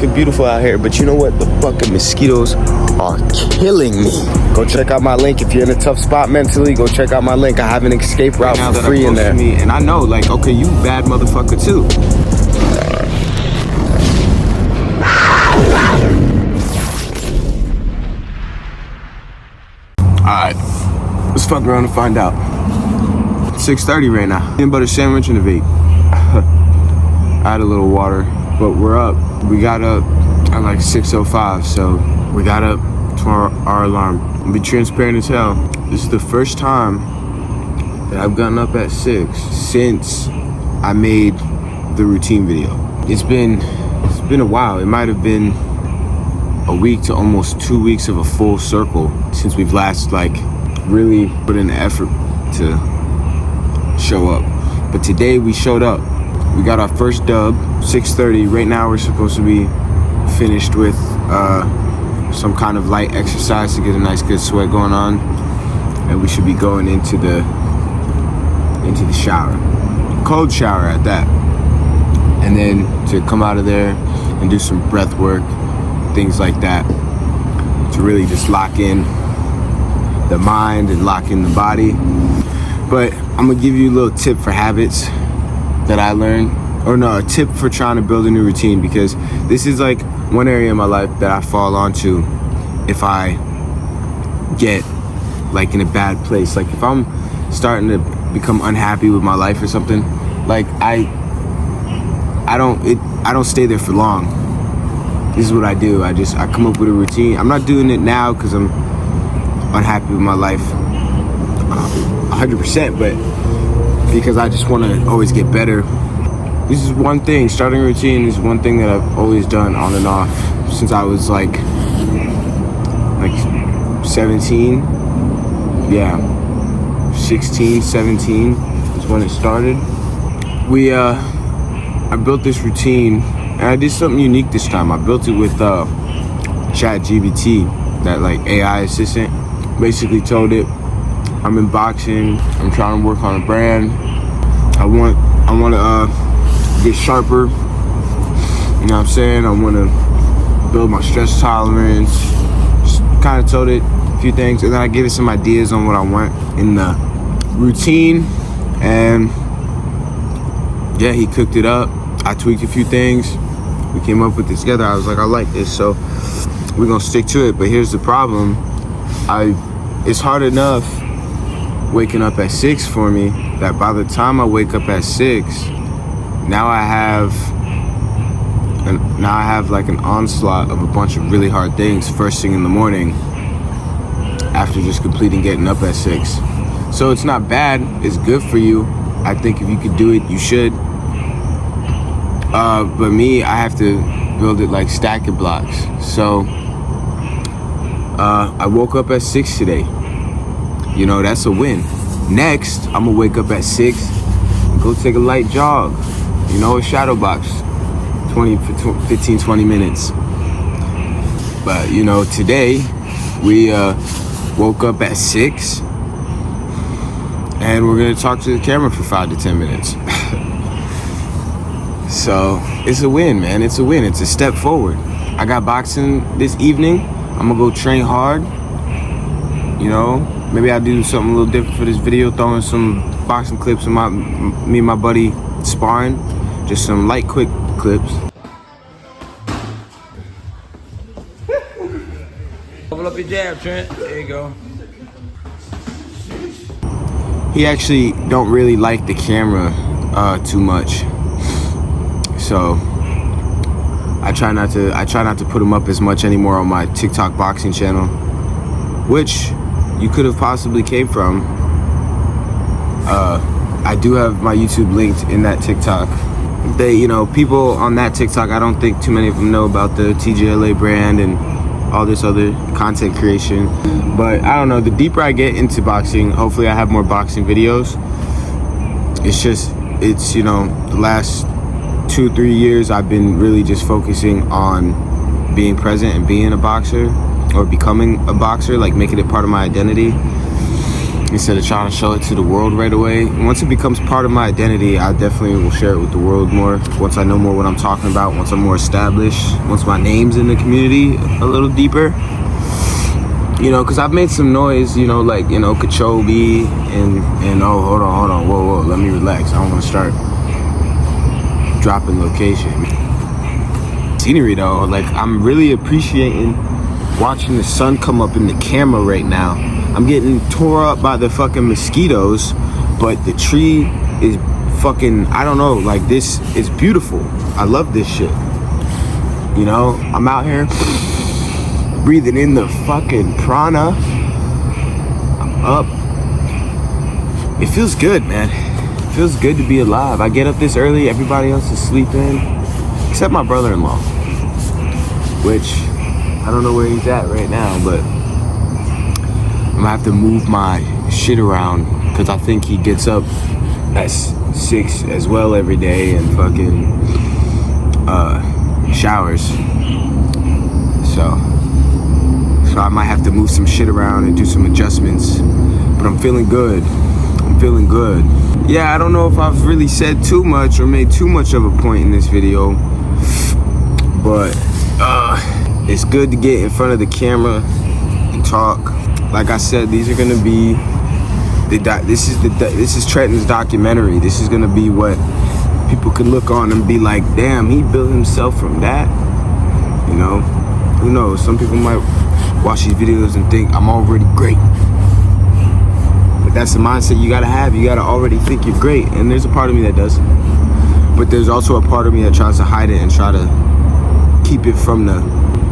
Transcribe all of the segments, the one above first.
It's beautiful out here, but you know what? The fucking mosquitoes are killing me. Go check out my link if you're in a tough spot mentally. Go check out my link. I have an escape route for free in there. And I know, like, okay, you bad motherfucker too. Alright, let's fuck around and find out. 6:30 right now. Peanut butter sandwich and a vape. I had a little water, but we're up. We got up at like 6:05, so we got up to our alarm. I'll be transparent as hell. This is the first time that I've gotten up at 6 since I made the routine video. It's been a while. It might have been a week to almost 2 weeks of a full circle since we've last like really put in the effort to show up. But today we showed up. We got our first dub, 6:30. Right now we're supposed to be finished with some kind of light exercise to get a nice good sweat going on, and we should be going into the shower, cold shower at that, and then to come out of there and do some breath work, things like that, to really just lock in the mind and lock in the body. But I'm gonna give you a little tip for habits that I learned, or no, a tip for trying to build a new routine, because this is like one area in my life that I fall onto if I get like in a bad place. Like if I'm starting to become unhappy with my life or something, like I don't stay there for long. This is what I do. I come up with a routine. I'm not doing it now because I'm unhappy with my life 100%, but because I just want to always get better. This is one thing, starting a routine is one thing that I've always done on and off since I was like 17. Yeah, 16, 17 is when it started. I built this routine, and I did something unique this time. I built it with ChatGPT, that like AI assistant. Basically told it, I'm in boxing, I'm trying to work on a brand. I want to get sharper. You know what I'm saying? I want to build my stress tolerance. Just kind of told it a few things, and then I gave it some ideas on what I want in the routine. And yeah, he cooked it up. I tweaked a few things. We came up with this together. I was like, I like this, so we're gonna stick to it. But here's the problem. It's hard enough waking up at 6 for me that by the time I wake up at 6, now I have like an onslaught of a bunch of really hard things first thing in the morning after just completing getting up at 6. So it's not bad, it's good for you. I think if you could do it, you should. But me, I have to build it like stacking blocks. So I woke up at 6 today. You know, that's a win. Next, I'm gonna wake up at 6 and go take a light jog. You know, a shadow box, 15, 20 minutes. But you know, today we woke up at 6 and we're gonna talk to the camera for 5 to 10 minutes. So it's a win, man. It's a win. It's a step forward. I got boxing this evening. I'm gonna go train hard. You know, maybe I'll do something a little different for this video, throwing some boxing clips of me and my buddy sparring. Just some light, quick clips. Open up your jab, Trent. There you go. He actually don't really like the camera too much, so I try not to put him up as much anymore on my TikTok boxing channel, which you could have possibly came from. I do have my YouTube linked in that TikTok. People on that TikTok, I don't think too many of them know about the TGLA brand and all this other content creation. But I don't know, the deeper I get into boxing, hopefully I have more boxing videos. It's the last 2-3 years I've been really just focusing on being present and being a boxer, or becoming a boxer, like making it part of my identity. instead of trying to show it to the world right away. Once it becomes part of my identity, I definitely will share it with the world more. Once I know more what I'm talking about, once I'm more established, once my name's in the community a little deeper. You know, because I've made some noise, you know, like, you know, Kachobi and oh, hold on, whoa, let me relax. I don't want to start dropping location. Scenery though, like, I'm really appreciating watching the sun come up in the camera right now. I'm getting tore up by the fucking mosquitoes, but the tree is fucking, I don't know, like, this is beautiful. I love this shit. You know, I'm out here breathing in the fucking prana. I'm up. It feels good, man. It feels good to be alive. I get up this early, everybody else is sleeping, except my brother-in-law, which I don't know where he's at right now, but I'm gonna have to move my shit around because I think he gets up at 6 as well every day and fucking showers. So I might have to move some shit around and do some adjustments, but I'm feeling good. Yeah, I don't know if I've really said too much or made too much of a point in this video, but it's good to get in front of the camera and talk. Like I said, these are gonna be this is Trenton's documentary. This is gonna be what people can look on and be like, damn, he built himself from that. You know, who knows? Some people might watch these videos and think I'm already great, but that's the mindset you gotta have. You gotta already think you're great, and there's a part of me that does, but there's also a part of me that tries to hide it and try to keep it from the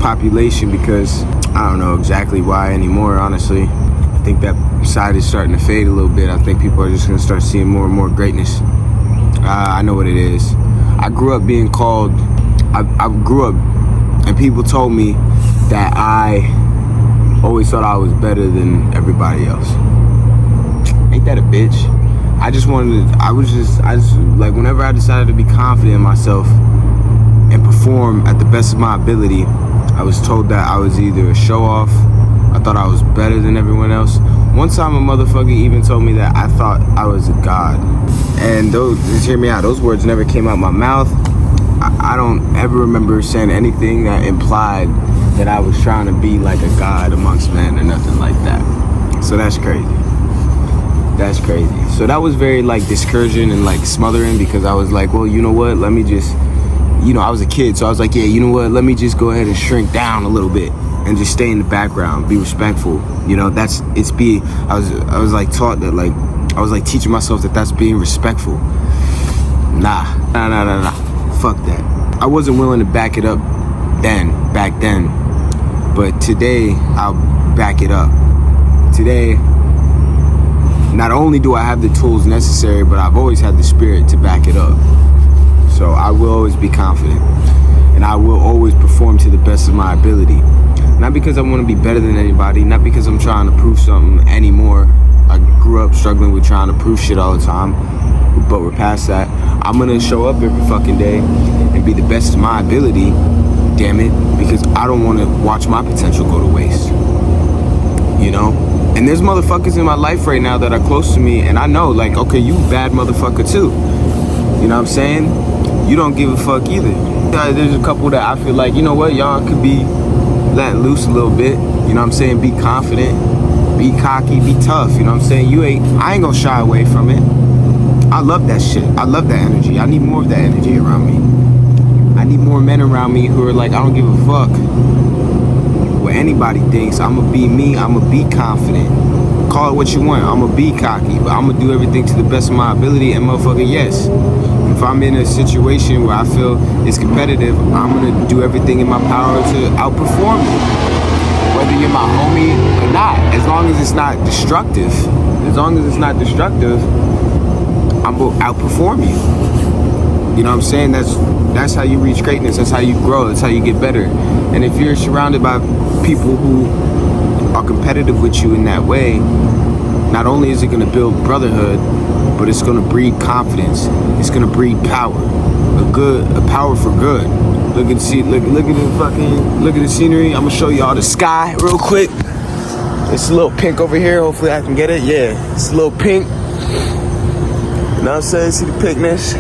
population, because I don't know exactly why anymore, honestly. I think that side is starting to fade a little bit. I think people are just gonna start seeing more and more greatness. I know what it is. I grew up being called, I grew up and people told me that I always thought I was better than everybody else. Ain't that a bitch? I just like, whenever I decided to be confident in myself and perform at the best of my ability, I was told that I was either a show off, I thought I was better than everyone else. One time a motherfucker even told me that I thought I was a god. And just hear me out, those words never came out my mouth. I don't ever remember saying anything that implied that I was trying to be like a god amongst men or nothing like that. So that's crazy. That's crazy. So that was very like discouraging and like smothering, because I was like, well, you know what, let me just, you know, I was a kid, so I was like, yeah, you know what, let me just go ahead and shrink down a little bit and just stay in the background, be respectful. You know, I was like taught that, like, I was like teaching myself that that's being respectful. Nah. Fuck that. I wasn't willing to back it up back then, but today I'll back it up. Today, not only do I have the tools necessary, but I've always had the spirit to back it up. So I will always be confident, and I will always perform to the best of my ability. Not because I want to be better than anybody, not because I'm trying to prove something anymore. I grew up struggling with trying to prove shit all the time, but we're past that. I'm gonna show up every fucking day and be the best of my ability, damn it, because I don't want to watch my potential go to waste. You know? And there's motherfuckers in my life right now that are close to me, and I know, like, okay, you bad motherfucker too. You know what I'm saying? You don't give a fuck either. There's a couple that I feel like, you know what, y'all could be letting loose a little bit. You know what I'm saying? Be confident, be cocky, be tough. You know what I'm saying? I ain't gonna shy away from it. I love that shit. I love that energy. I need more of that energy around me. I need more men around me who are like, I don't give a fuck what anybody thinks. I'ma be me. I'ma be confident. Call it what you want. I'ma be cocky, but I'ma do everything to the best of my ability. And motherfucker, yes, if I'm in a situation where I feel it's competitive, I'm gonna do everything in my power to outperform you. Whether you're my homie or not, as long as it's not destructive. As long as it's not destructive, I'm gonna outperform you. You know what I'm saying? That's how you reach greatness. That's how you grow. That's how you get better. And if you're surrounded by people who are competitive with you in that way, not only is it gonna build brotherhood, but it's gonna breed confidence. It's gonna breed power. A power for good. Look at the scenery. I'm gonna show y'all the sky real quick. It's a little pink over here. Hopefully I can get it. Yeah, it's a little pink. You know what I'm saying? See the pinkness?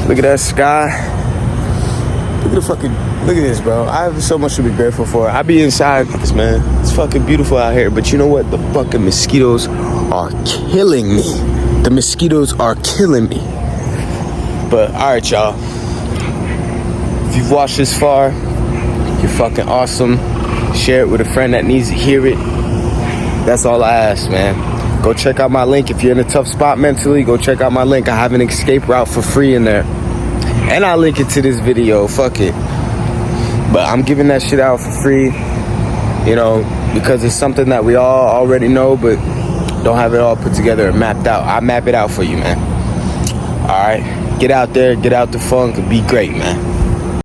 Look at that sky. Look at this, bro. I have so much to be grateful for. I be inside this, man. It's fucking beautiful out here. But you know what? The fucking mosquitoes are killing me. The mosquitoes are killing me. But all right, y'all. If you've watched this far, you're fucking awesome. Share it with a friend that needs to hear it. That's all I ask, man. Go check out my link. If you're in a tough spot mentally, go check out my link. I have an escape route for free in there. And I'll link it to this video. Fuck it. But I'm giving that shit out for free. You know, because it's something that we all already know, but don't have it all put together and mapped out. I map it out for you, man. All right. Get out there. Get out the funk and be great, man.